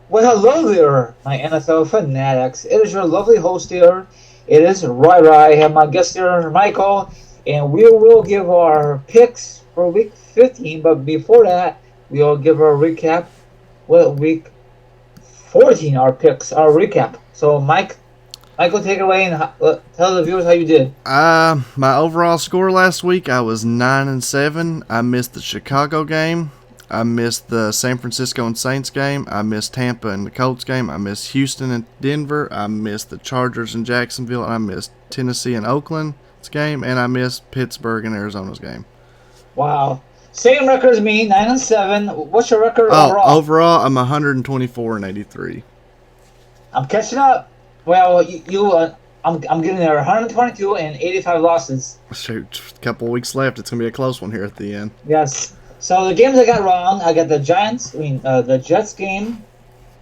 Well, hello there, my NFL fanatics. It is your lovely host here. It is Rai. I have my guest here, Michael, and we will give our picks for week 15. But before that, we'll give our recap. Well, week 14, our picks, our recap. So, Michael, take it away and tell the viewers how you did. My overall score last week, I was 9-7. I missed the Chicago game. I missed the San Francisco and Saints game. I missed Tampa and the Colts game. I missed Houston and Denver. I missed the Chargers and Jacksonville. I missed Tennessee and Oakland's game, and I missed Pittsburgh and Arizona's game. Wow. Same record as me, 9-7. What's your record overall? Overall, I'm 124-83. I'm catching up. Well, I'm getting there. 122 and 85 losses. Shoot, a couple weeks left. It's gonna be a close one here at the end. Yes. So the games I got wrong, I got the Jets game,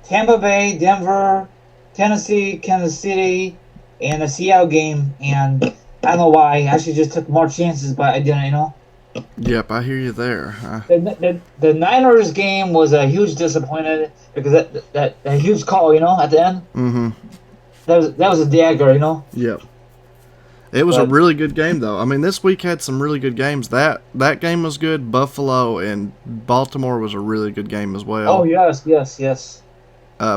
Tampa Bay, Denver, Tennessee, Kansas City, and the Seattle game. And I don't know why. I actually just took more chances, but I didn't, Yep, I hear you there. The Niners game was a huge disappointment because that huge call, at the end. Mm-hmm. That was a dagger, Yep. It was a really good game, though. I mean, this week had some really good games. That game was good. Buffalo and Baltimore was a really good game as well. Oh, yes.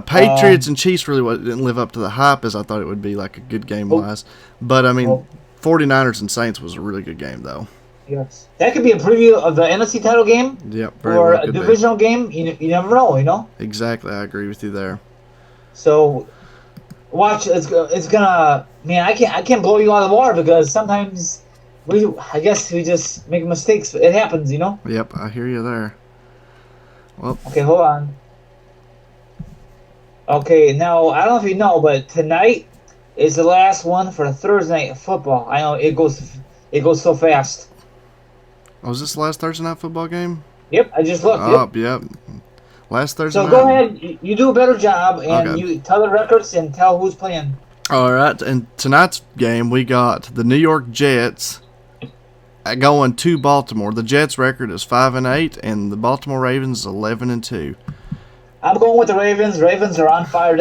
Patriots and Chiefs really didn't live up to the hype as I thought it would be, like a good game-wise. But, 49ers and Saints was a really good game, though. Yes. That could be a preview of the NFC title game. Yep. Or a divisional game. You never know, Exactly. I agree with you there. So, watch. It's gonna. Man, I can't blow you out of the water because sometimes I guess we just make mistakes. It happens, Yep. I hear you there. Well. Okay, hold on. Okay, now I don't know if you know, but tonight is the last one for Thursday night football. I know it goes so fast. Was this the last Thursday night football game? Yep, I just looked. Yep. Last Thursday night. So go ahead, you do a better job, and You tell the records and tell who's playing. All right, and tonight's game we got the New York Jets going to Baltimore. The Jets' record is 5-8, and the Baltimore Ravens is 11-2. I'm going with the Ravens. Ravens are on fire.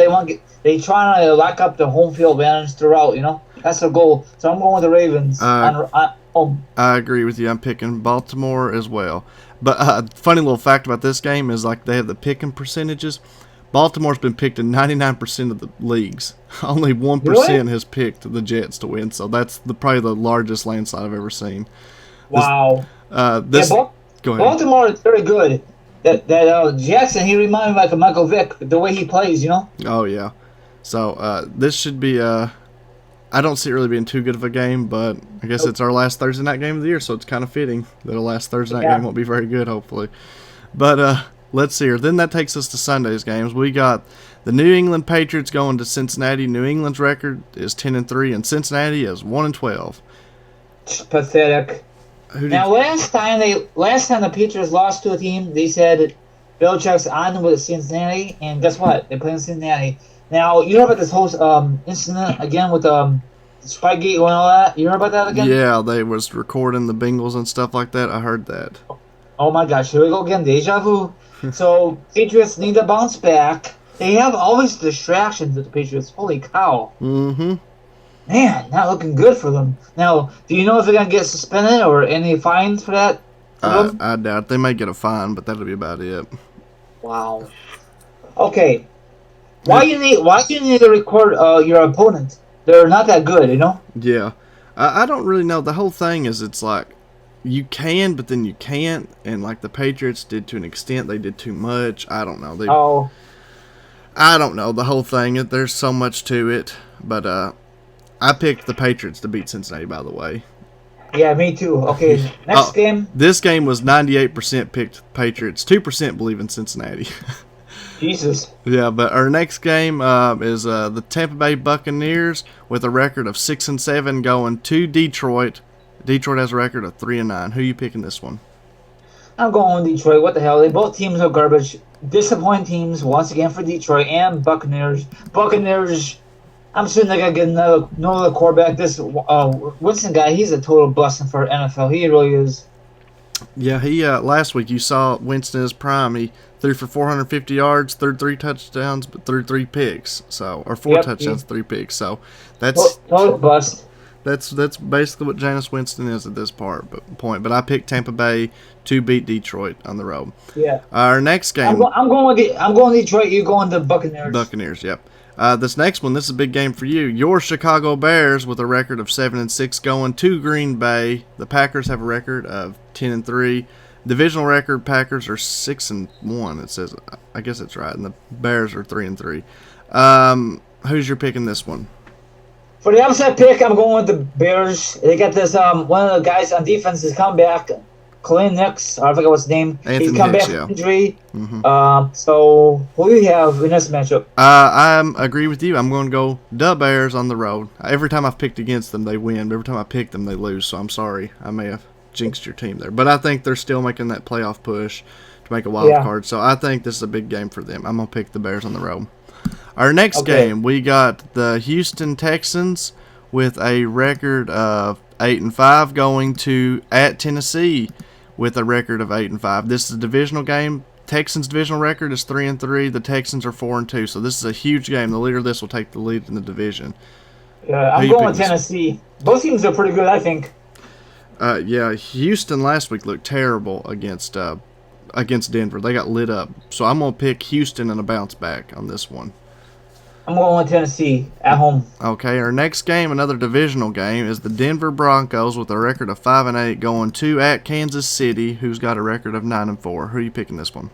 They trying to lock up the home field advantage throughout. That's their goal. So I'm going with the Ravens on home. I agree with you. I'm picking Baltimore as well. But funny little fact about this game is like they have the picking percentages. Baltimore's been picked in 99% of the leagues. Only 1% has picked the Jets to win. So that's probably the largest landslide I've ever seen. Wow. Go ahead. Baltimore is very good. That Jackson, he reminded me like of Michael Vick, the way he plays, Oh, yeah. So this should be I don't see it really being too good of a game, but I guess it's our last Thursday night game of the year, so it's kind of fitting that our last Thursday night game won't be very good, hopefully. But let's see here. Then that takes us to Sunday's games. We got the New England Patriots going to Cincinnati. New England's record is 10-3, and Cincinnati is 1-12. Pathetic. Last time the Patriots lost to a team, they said Belichick's on with Cincinnati, and guess what? They play in Cincinnati. Now, you heard about this whole incident again with Spygate and all that? You heard about that again? Yeah, they was recording the Bengals and stuff like that. I heard that. Oh my gosh, here we go again. Deja vu. So, Patriots need to bounce back. They have all these distractions with the Patriots. Holy cow. Mm-hmm. Man, not looking good for them. Now, do you know if they're going to get suspended or any fines for that? I doubt. They may get a fine, but that'll be about it. Wow. Okay. Why do you need to record your opponent? They're not that good, Yeah. I don't really know. The whole thing is it's like you can, but then you can't. And like the Patriots did to an extent. They did too much. I don't know. I don't know. The whole thing. There's so much to it. But I picked the Patriots to beat Cincinnati, by the way. Yeah, me too. Okay, next game. This game was 98% picked Patriots. 2% believe in Cincinnati. Jesus. Yeah, but our next game is the Tampa Bay Buccaneers with a record of 6-7 going to Detroit. Detroit has a record of 3-9. Who are you picking this one? I'm going with Detroit. What the hell? Both teams are garbage. Disappointing teams once again for Detroit and Buccaneers. Buccaneers, I'm assuming they're going to get another quarterback. This Winston guy, he's a total blessing for NFL. He really is. Yeah, he last week you saw Winston in his prime. He threw for 450 yards, threw 3 touchdowns, but threw 3 picks. So, or four Yep. touchdowns, 3 picks. So, that's Total bust. that's basically what Jameis Winston is at this point. But I picked Tampa Bay to beat Detroit on the road. Yeah. Our next game, I'm going Detroit. You going the Buccaneers? Buccaneers. Yep. This next one, this is a big game for you. Your Chicago Bears, with a record of 7-6, going to Green Bay. The Packers have a record of 10-3. Divisional record: Packers are 6-1. It says, I guess it's right, and the Bears are 3-3. Who's your pick in this one? For the upset pick, I'm going with the Bears. They got this one of the guys on defense has come back, Colin Nix. I forget what's his name. Anthony He's come Hicks, back yeah. from injury. Mm-hmm. So who do you have in this matchup? I agree with you. I'm going to go the Bears on the road. Every time I've picked against them, they win. But every time I pick them, they lose. So I'm sorry. I may have jinxed your team there. But I think they're still making that playoff push to make a wild card. So I think this is a big game for them. I'm going to pick the Bears on the road. Our next game, we got the Houston Texans with a record of 8-5 going to at Tennessee with a record of 8-5. This is a divisional game. Texans' divisional record is 3-3. The Texans are 4-2. So this is a huge game. The leader of this will take the lead in the division. Yeah, I'm going with Tennessee. Both teams are pretty good, I think. Yeah, Houston last week looked terrible against Denver. They got lit up. So I'm going to pick Houston and a bounce back on this one. I'm going with Tennessee at home. Okay, our next game, another divisional game, is the Denver Broncos with a record of 5-8 going to at Kansas City, who's got a record of 9-4. Who are you picking this one?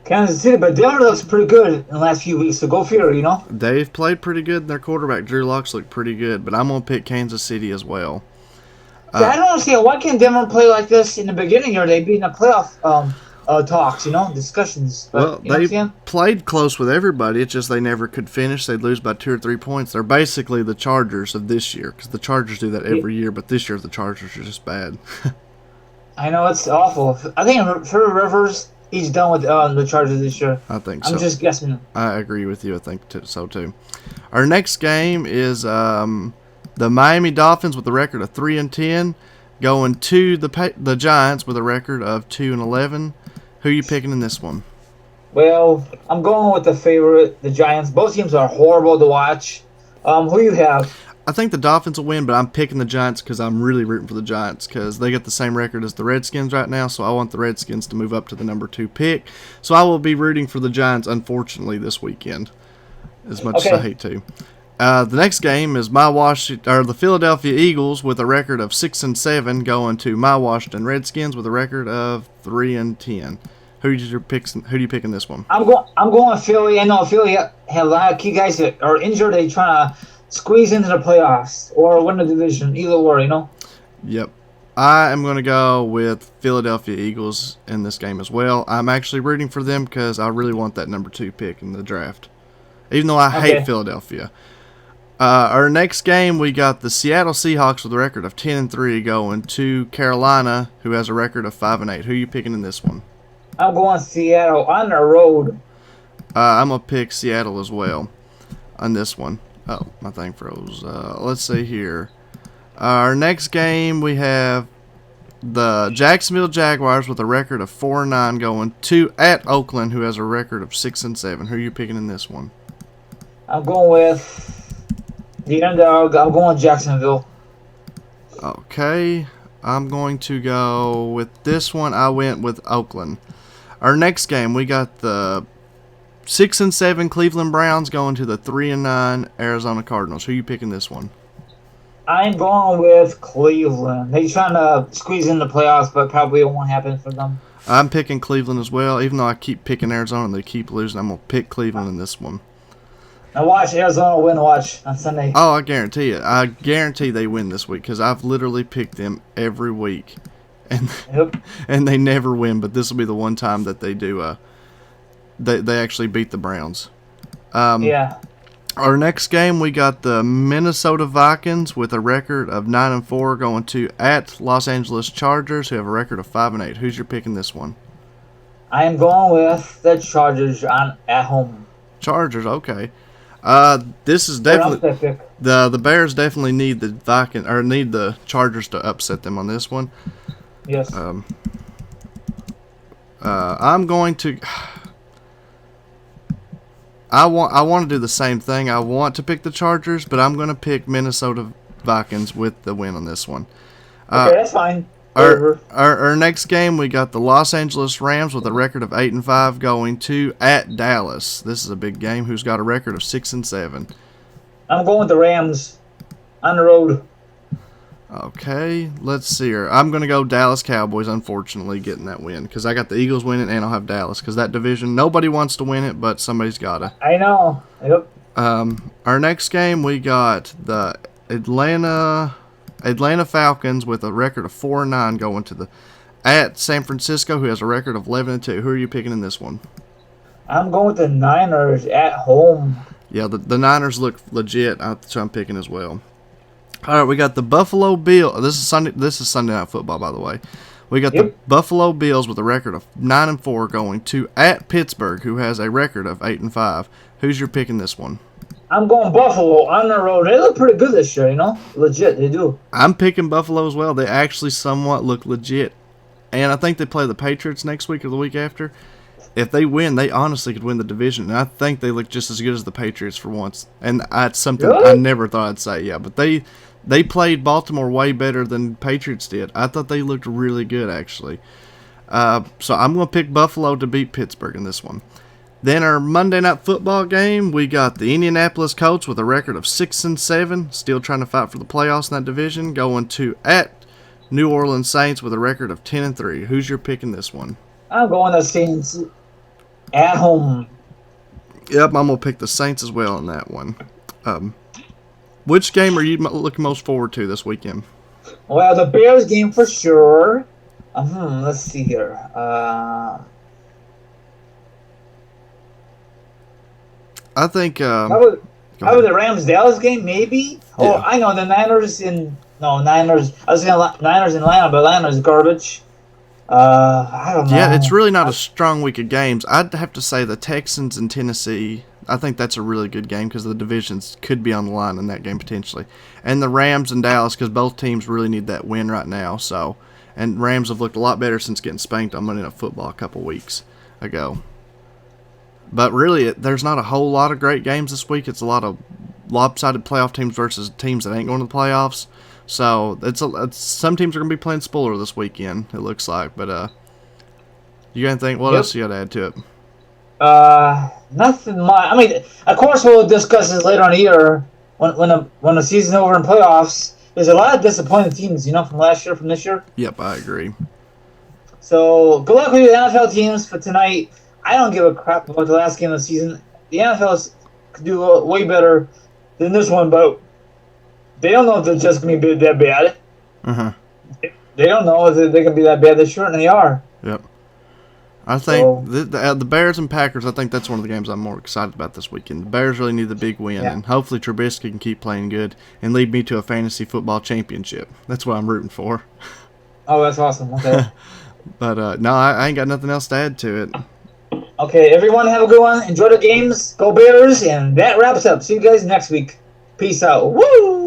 Kansas City, but Denver looks pretty good in the last few weeks, so go figure, you know? They've played pretty good, and their quarterback, Drew Lock's, looked pretty good, but I'm going to pick Kansas City as well. I don't understand. Why can't Denver play like this in the beginning, or they be in the playoff talks, discussions? But, well, they played close with everybody. It's just they never could finish. They'd lose by 2 or 3 points. They're basically the Chargers of this year, because the Chargers do that every year, but this year the Chargers are just bad. I know, it's awful. I think for Rivers, he's done with the Chargers this year. I think so. I'm just guessing. I agree with you. I think so, too. Our next game is the Miami Dolphins with a record of 3-10 going to the Giants with a record of 2-11. Who are you picking in this one? Well, I'm going with the favorite, the Giants. Both teams are horrible to watch. Who you have? I think the Dolphins will win, but I'm picking the Giants because I'm really rooting for the Giants because they got the same record as the Redskins right now, so I want the Redskins to move up to the number 2 pick. So I will be rooting for the Giants, unfortunately, this weekend, as much as I hate to. The next game is the Philadelphia Eagles with a record of 6-7 going to my Washington Redskins with a record of 3-10. Who do you pick in this one? I'm going with Philly. I know Philly have a lot of key guys that are injured. They trying to squeeze into the playoffs or win the division. Either or, Yep. I am going to go with Philadelphia Eagles in this game as well. I'm actually rooting for them because I really want that number 2 pick in the draft, even though I hate Philadelphia. Our next game, we got the Seattle Seahawks with a record of 10-3 going to Carolina, who has a record of 5-8. Who are you picking in this one? I'm going Seattle on the road. I'm going to pick Seattle as well on this one. Oh, my thing froze. Let's see here. Our next game, we have the Jacksonville Jaguars with a record of 4-9 going to at Oakland, who has a record of 6-7. Who are you picking in this one? I'm going with the underdog. I'm going Jacksonville. Okay. I'm going to go with this one. I went with Oakland. Our next game, we got the 6-7 Cleveland Browns going to the 3-9 Arizona Cardinals. Who are you picking this one? I'm going with Cleveland. They're trying to squeeze in the playoffs, but probably it won't happen for them. I'm picking Cleveland as well. Even though I keep picking Arizona and they keep losing, I'm going to pick Cleveland in this one. Now watch Arizona win on Sunday. Oh, I guarantee it. I guarantee they win this week because I've literally picked them every week. And they never win, but this will be the one time that they do. They actually beat the Browns. Yeah. Our next game, we got the Minnesota Vikings with a record of 9-4 going to at Los Angeles Chargers, who have a record of 5-8. Who's your pick in this one? I am going with the Chargers at home. Chargers, okay. This is definitely the Bears definitely need the Chargers to upset them on this one. Yes. I'm going to. I want to do the same thing. I want to pick the Chargers, but I'm going to pick Minnesota Vikings with the win on this one. Okay, that's fine. Our next game, we got the Los Angeles Rams with a record of 8-5 going to at Dallas. This is a big game. Who's got a record of 6-7? I'm going with the Rams on the road. Okay, let's see here. I'm going to go Dallas Cowboys, unfortunately, getting that win. Because I got the Eagles winning, and I'll have Dallas. Because that division, nobody wants to win it, but somebody's got to. I know. Yep. Our next game, we got the Atlanta Falcons with a record of 4-9 going to the at San Francisco, who has a record of 11-2. Who are you picking in this one? I'm going with the Niners at home. Yeah, the Niners look legit. So I'm picking as well. All right, we got the Buffalo Bills. This is Sunday Night Football, by the way. We got the Buffalo Bills with a record of 9-4 going to at Pittsburgh, who has a record of 8-5. Who's your pick in this one? I'm going Buffalo on the road. They look pretty good this year, you know? Legit, they do. I'm picking Buffalo as well. They actually somewhat look legit. And I think they play the Patriots next week or the week after. If they win, they honestly could win the division. And I think they look just as good as the Patriots for once. And that's something really? I never thought I'd say. Yeah, but they played Baltimore way better than Patriots did. I thought they looked really good, actually. So I'm going to pick Buffalo to beat Pittsburgh in this one. Then our Monday Night Football game, we got the Indianapolis Colts with a record of 6-7, still trying to fight for the playoffs in that division, going to at New Orleans Saints with a record of 10-3. Who's your pick in this one? I'm going the Saints at home. Yep, I'm going to pick the Saints as well in that one. Which game are you looking most forward to this weekend? Well, the Bears game for sure. Let's see here. I think. How about the Rams Dallas game? Maybe. Yeah. Oh, I know the Niners Niners. I was saying Niners in Atlanta, but Atlanta's garbage. I don't know. Yeah, it's really not a strong week of games. I'd have to say the Texans and Tennessee. I think that's a really good game because the divisions could be on the line in that game potentially, and the Rams and Dallas because both teams really need that win right now. So, and Rams have looked a lot better since getting spanked on Monday Night Football a couple weeks ago. But really, there's not a whole lot of great games this week. It's a lot of lopsided playoff teams versus teams that ain't going to the playoffs. So it's some teams are going to be playing spoiler this weekend, it looks like. But you got to think, what else you got to add to it? Nothing much. I mean, of course, we'll discuss this later on in the year when the season's over in playoffs. There's a lot of disappointing teams, from last year, from this year. Yep, I agree. So good luck with your NFL teams for tonight. I don't give a crap about the last game of the season. The NFL could do way better than this one, but they don't know if they're just going to be that bad. Uh-huh. They don't know if they're going to be that bad this year, and they are. Yep. I think the Bears and Packers, I think that's one of the games I'm more excited about this weekend. The Bears really need the big win, and hopefully Trubisky can keep playing good and lead me to a fantasy football championship. That's what I'm rooting for. Oh, that's awesome. Okay. But, no, I ain't got nothing else to add to it. Okay, everyone have a good one. Enjoy the games. Go Bears. And that wraps up. See you guys next week. Peace out. Woo!